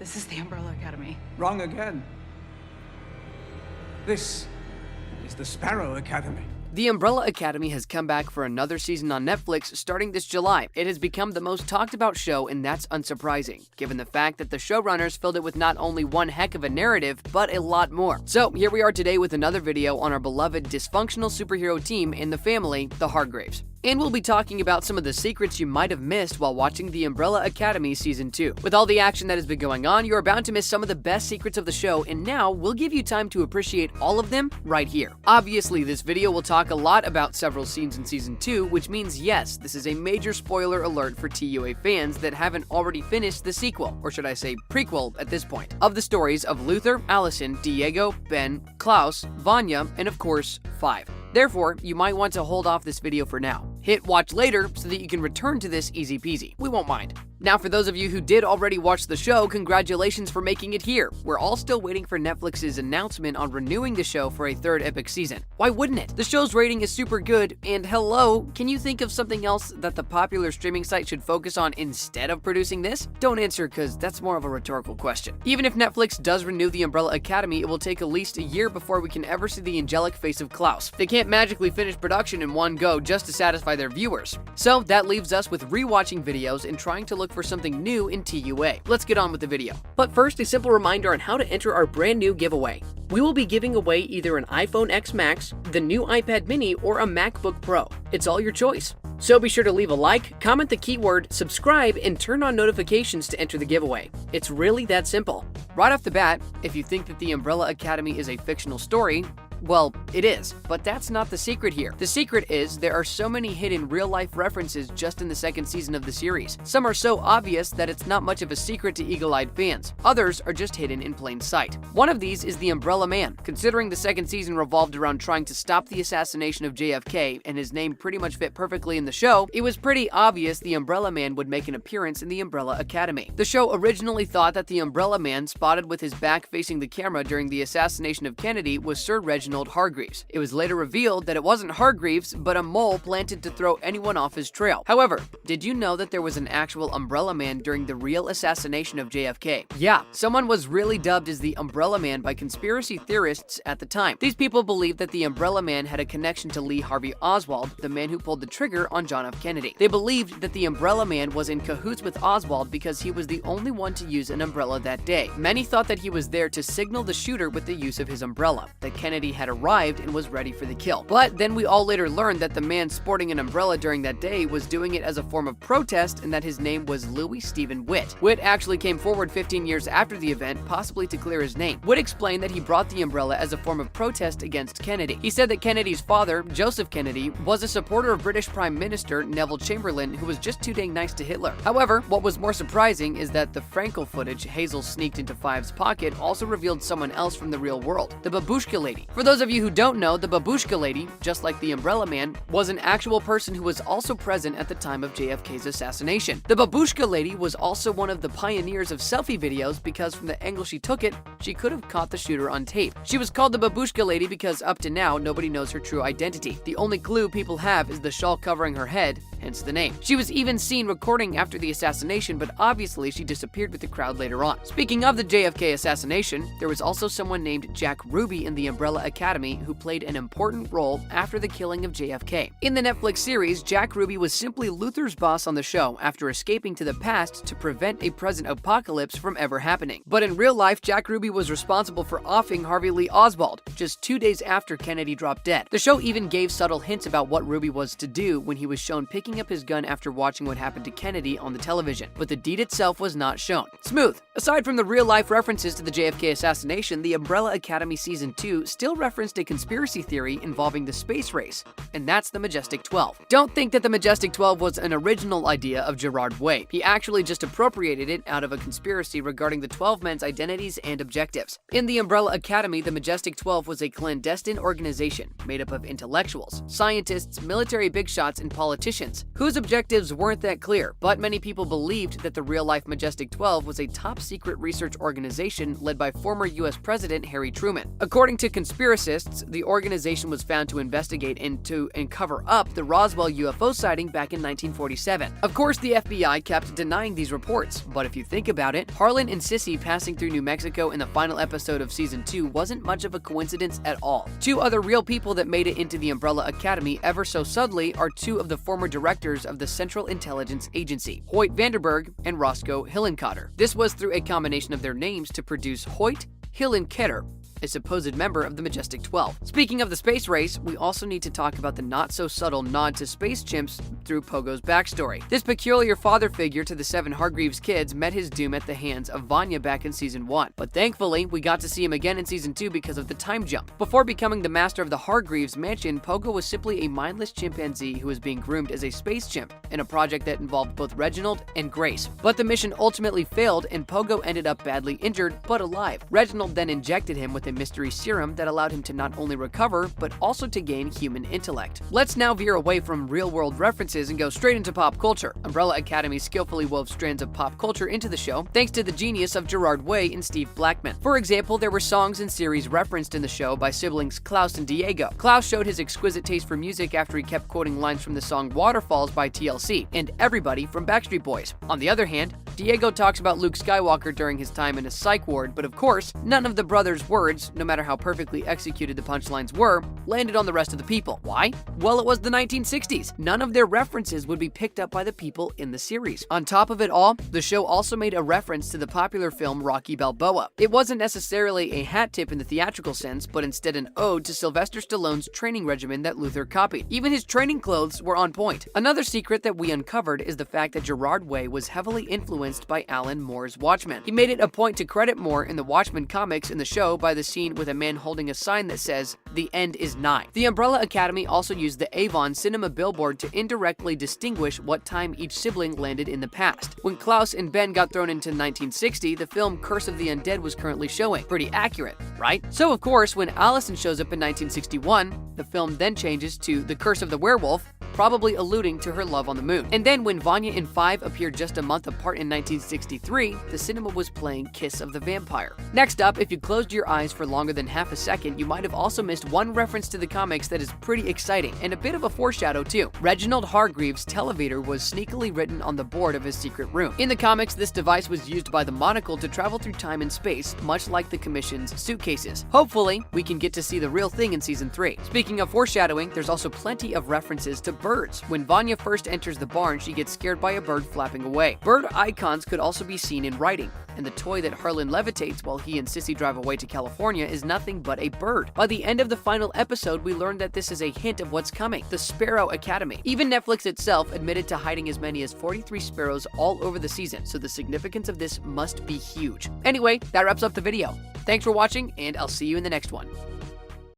This is the Umbrella Academy. Wrong again. This is the Sparrow Academy. The Umbrella Academy has come back for another season on Netflix starting this July. It has become the most talked about show, and that's unsurprising, given the fact that the showrunners filled it with not only one heck of a narrative, but a lot more. So here we are today with another video on our beloved dysfunctional superhero team in the family, the Hargreeves. And we'll be talking about some of the secrets you might have missed while watching the Umbrella Academy Season 2. With all the action that has been going on, you are bound to miss some of the best secrets of the show, and now we'll give you time to appreciate all of them right here. Obviously, this video will talk a lot about several scenes in Season 2, which means yes, this is a major spoiler alert for TUA fans that haven't already finished the sequel, or should I say prequel at this point, of the stories of Luther, Allison, Diego, Ben, Klaus, Vanya, and of course, 5. Therefore, you might want to hold off this video for now. Hit watch later so that you can return to this easy peasy. We won't mind. Now, for those of you who did already watch the show, congratulations for making it here. We're all still waiting for Netflix's announcement on renewing the show for a third epic season. Why wouldn't it? The show's rating is super good, and hello, can you think of something else that the popular streaming site should focus on instead of producing this? Don't answer, because that's more of a rhetorical question. Even if Netflix does renew the Umbrella Academy, it will take at least a year before we can ever see the angelic face of Klaus. They can't magically finish production in one go just to satisfy their viewers. So that leaves us with rewatching videos and trying to look for something new in TUA. Let's get on with the video. But first, a simple reminder on how to enter our brand new giveaway. We will be giving away either an iPhone X Max, the new iPad mini, or a MacBook Pro. It's all your choice. So be sure to leave a like, comment the keyword, subscribe, and turn on notifications to enter the giveaway. It's really that simple. Right off the bat, if you think that the Umbrella Academy is a fictional story, well, it is, but that's not the secret here. The secret is there are so many hidden real-life references just in the second season of the series. Some are so obvious that it's not much of a secret to eagle-eyed fans. Others are just hidden in plain sight. One of these is the Umbrella Man. Considering the second season revolved around trying to stop the assassination of JFK, and his name pretty much fit perfectly in the show, it was pretty obvious the Umbrella Man would make an appearance in the Umbrella Academy. The show originally thought that the Umbrella Man spotted with his back facing the camera during the assassination of Kennedy was Sir Reginald Hargreeves. It was later revealed that it wasn't Hargreeves, but a mole planted to throw anyone off his trail. However, did you know that there was an actual Umbrella Man during the real assassination of JFK? Yeah, someone was really dubbed as the Umbrella Man by conspiracy theorists at the time. These people believed that the Umbrella Man had a connection to Lee Harvey Oswald, the man who pulled the trigger on John F. Kennedy. They believed that the Umbrella Man was in cahoots with Oswald because he was the only one to use an umbrella that day. Many thought that he was there to signal the shooter with the use of his umbrella, that Kennedy had arrived and was ready for the kill. But then we all later learned that the man sporting an umbrella during that day was doing it as a form of protest, and that his name was Louis Stephen Witt. Witt actually came forward 15 years after the event, possibly to clear his name. Witt explained that he brought the umbrella as a form of protest against Kennedy. He said that Kennedy's father, Joseph Kennedy, was a supporter of British Prime Minister Neville Chamberlain, who was just too dang nice to Hitler. However, what was more surprising is that the Frankel footage Hazel sneaked into Five's pocket also revealed someone else from the real world, the Babushka lady. For those of you who don't know, the Babushka lady, just like the Umbrella Man, was an actual person who was also present at the time of JFK's assassination. The Babushka lady was also one of the pioneers of selfie videos because from the angle she took it, she could have caught the shooter on tape. She was called the Babushka lady because up to now, nobody knows her true identity. The only clue people have is the shawl covering her head, hence the name. She was even seen recording after the assassination, but obviously she disappeared with the crowd later on. Speaking of the JFK assassination, there was also someone named Jack Ruby in the Umbrella Academy who played an important role after the killing of JFK. In the Netflix series, Jack Ruby was simply Luther's boss on the show after escaping to the past to prevent a present apocalypse from ever happening. But in real life, Jack Ruby was responsible for offing Harvey Lee Oswald just 2 days after Kennedy dropped dead. The show even gave subtle hints about what Ruby was to do when he was shown picking up his gun after watching what happened to Kennedy on the television, but the deed itself was not shown. Smooth. Aside from the real-life references to the JFK assassination, the Umbrella Academy Season 2 still referenced a conspiracy theory involving the space race, and that's the Majestic 12. Don't think that the Majestic 12 was an original idea of GERARD Way. He actually just appropriated it out of a conspiracy regarding the 12 men's identities and objectives. In the Umbrella Academy, the Majestic 12 was a clandestine organization made up of intellectuals, scientists, military big shots, and politicians, whose objectives weren't that clear, but many people believed that the real-life Majestic 12 was a top-secret research organization led by former US President Harry Truman. According to conspiracy conspiracists, the organization was found to investigate into and cover up the Roswell UFO sighting back in 1947. Of course, the FBI kept denying these reports, but if you think about it, Harlan and Sissy passing through New Mexico in the final episode of Season 2 wasn't much of a coincidence at all. Two other real people that made it into the Umbrella Academy ever so subtly are two of the former directors of the Central Intelligence Agency, Hoyt Vanderberg and Roscoe Hillenkotter. This was through a combination of their names to produce Hoyt Hillenkotter, a supposed member of the Majestic 12. Speaking of the space race, we also need to talk about the not-so-subtle nod to space chimps through Pogo's backstory. This peculiar father figure to the 7 Hargreeves kids met his doom at the hands of Vanya back in Season 1, but thankfully, we got to see him again in Season 2 because of the time jump. Before becoming the master of the Hargreeves mansion, Pogo was simply a mindless chimpanzee who was being groomed as a space chimp in a project that involved both Reginald and Grace. But the mission ultimately failed, and Pogo ended up badly injured, but alive. Reginald then injected him with a mystery serum that allowed him to not only recover, but also to gain human intellect. Let's now veer away from real-world references and go straight into pop culture. Umbrella Academy skillfully wove strands of pop culture into the show, thanks to the genius of Gerard Way and Steve Blackman. For example, there were songs and series referenced in the show by siblings Klaus and Diego. Klaus showed his exquisite taste for music after he kept quoting lines from the song Waterfalls by TLC and Everybody from Backstreet Boys. On the other hand, Diego talks about Luke Skywalker during his time in a psych ward, but of course, none of the brothers' words, no matter how perfectly executed the punchlines were, landed on the rest of the people. Why? Well, it was the 1960s. None of their references would be picked up by the people in the series. On top of it all, the show also made a reference to the popular film Rocky Balboa. It wasn't necessarily a hat tip in the theatrical sense, but instead an ode to Sylvester Stallone's training regimen that Luther copied. Even his training clothes were on point. Another secret that we uncovered is the fact that Gerard Way was heavily influenced by Alan Moore's Watchmen. He made it a point to credit Moore in the Watchmen comics in the show by the scene with a man holding a sign that says, "The end is nigh." The Umbrella Academy also used the Avon cinema billboard to indirectly distinguish what time each sibling landed in the past. When Klaus and Ben got thrown into 1960, the film Curse of the Undead was currently showing. Pretty accurate, right? So of course, when Allison shows up in 1961, the film then changes to The Curse of the Werewolf, probably alluding to her love on the moon. And then when Vanya and Five appeared just a month apart in 1963, the cinema was playing Kiss of the Vampire. Next up, if you closed your eyes for longer than half a second, you might have also missed one reference to the comics that is pretty exciting, and a bit of a foreshadow too. Reginald Hargreeves' TELEVATOR was sneakily written on the board of his secret room. In the comics, this device was used by the Monocle to travel through time and space, much like the Commission's suitcases. Hopefully, we can get to see the real thing in Season 3. Speaking of foreshadowing, there's also plenty of references to birds. When Vanya first enters the barn, she gets scared by a bird flapping away. Bird icons could also be seen in writing, and the toy that Harlan levitates while he and Sissy drive away to California is nothing but a bird. By the end of the final episode, we learned that this is a hint of what's coming, the Sparrow Academy. Even Netflix itself admitted to hiding as many as 43 sparrows all over the season, so the significance of this must be huge. Anyway, that wraps up the video. Thanks for watching, and I'll see you in the next one.